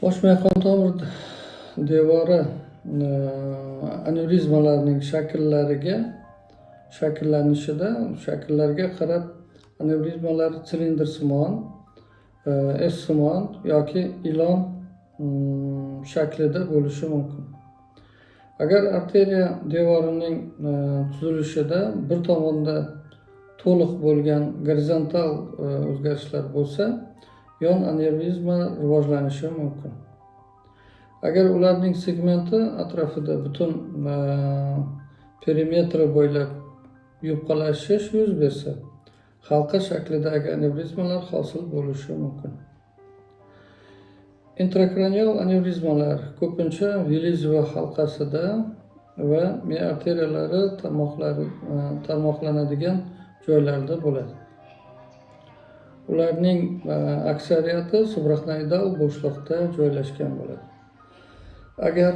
Bosh miya qon tomir devori anevrizmalarning shakllanishida shakllarga qarab anevrizmalar silindrsimon, S-simon yoki ilon shaklida bo'lishi mumkin. Agar arteriya devorining tuzilishida bir tomonda to'liq bo'lgan gorizontal o'zgarishlar bo'lsa, yon anevrizma rivojlanishi mumkin. Agar ularning segmenti atrofida butun perimetri bo'ylab yupqalashish yuz bersa, halqa shaklidagi anevrizmalar hosil bo'lishi mumkin. Intrakranial anevrizmalar ko'pincha Vilizova halqasida va miya arteriyalari tarmoqlanadigan joylarda bo'ladi. Ularning aksariyati subrachnoidal bo'shliqda joylashgan bo'ladi. Agar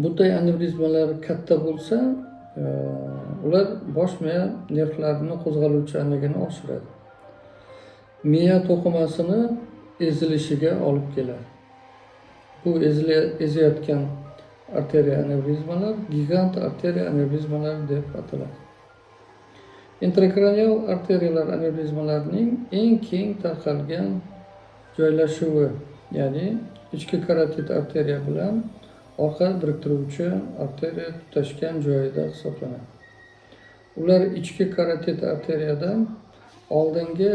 bunday anevrizmalar katta bo'lsa, ular bosh miya nervlarini qo'zg'aluvchanligini oshiradi. Miya to'qimasini ezilishiga olib keladi. Bu eziyotgan arteriya anevrizmalar gigant arteriya anevrizmalari deb ataladi. Intrakranial arteriyalar anevrizmalarining eng keng tarqalgan joylashuvi, ya'ni ichki karotid arteriya bilan orqa biriktiruvchi arteriya tutashgan joyida hisoblanadi. Ular ichki karotid arteriyadan oldingi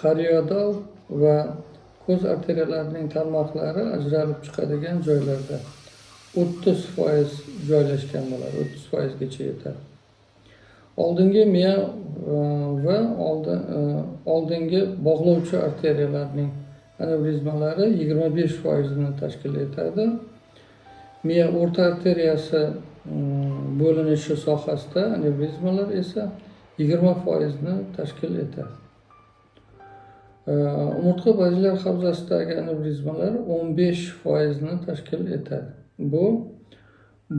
xariodal va ko'z arteriyalarining tarmoqlari ajralib chiqadigan joylarda 30% joylashgan bo'ladi, 30% gacha yetadi. Oldingi miya va oldingi bog'lovchi arteriyalarning anevrizmalari 25% ni tashkil etadi. Miya o'rta arteriyasi bo'linishi sohasida anevrizmalar esa 20% ni tashkil etadi. Umurtqa bajlar havzasidagi anevrizmalar 15% ni tashkil etadi. Bu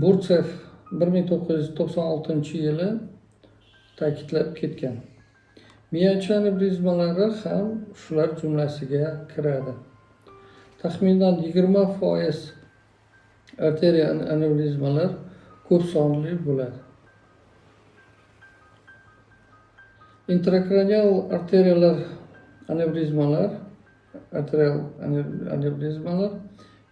Burtsev 1996-yili ta'kidlab ketgan. Miya ichi anevrizmalari ham shular jumlasiga kiradi. Taxminan 20% arteriya anevrizmalar ko'p sonli bo'ladi. Intrakranial arteriyalar anevrizmalar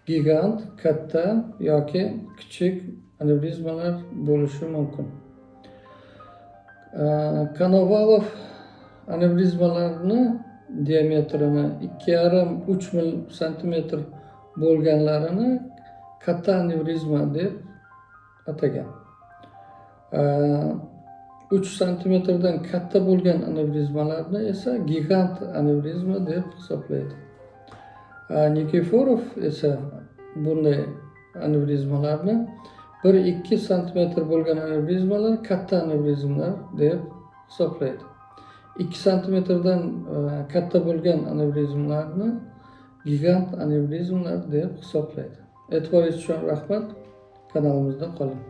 gigant, katta yoki kichik anevrizmalar bo'lishi mumkin. Konovalov anevrizmalarni diametrini 2,5-3 cm bo'lganlarini katta anevrizma deb atagan. 3 cm-dan katta bo'lgan anevrizmalarni esa gigant anevrizma deb hisoblaydi. Nikiforov esa bunday anevrizmalarni 1-2 cm bo'lgan anevrizmalar katta anevrizmalar deb hisoblaydi. 2 cm-dan katta bo'lgan anevrizmalarni gigant anevrizmalar deb hisoblaydi. E'tiboringiz uchun rahmat. Kanalimizda qoling.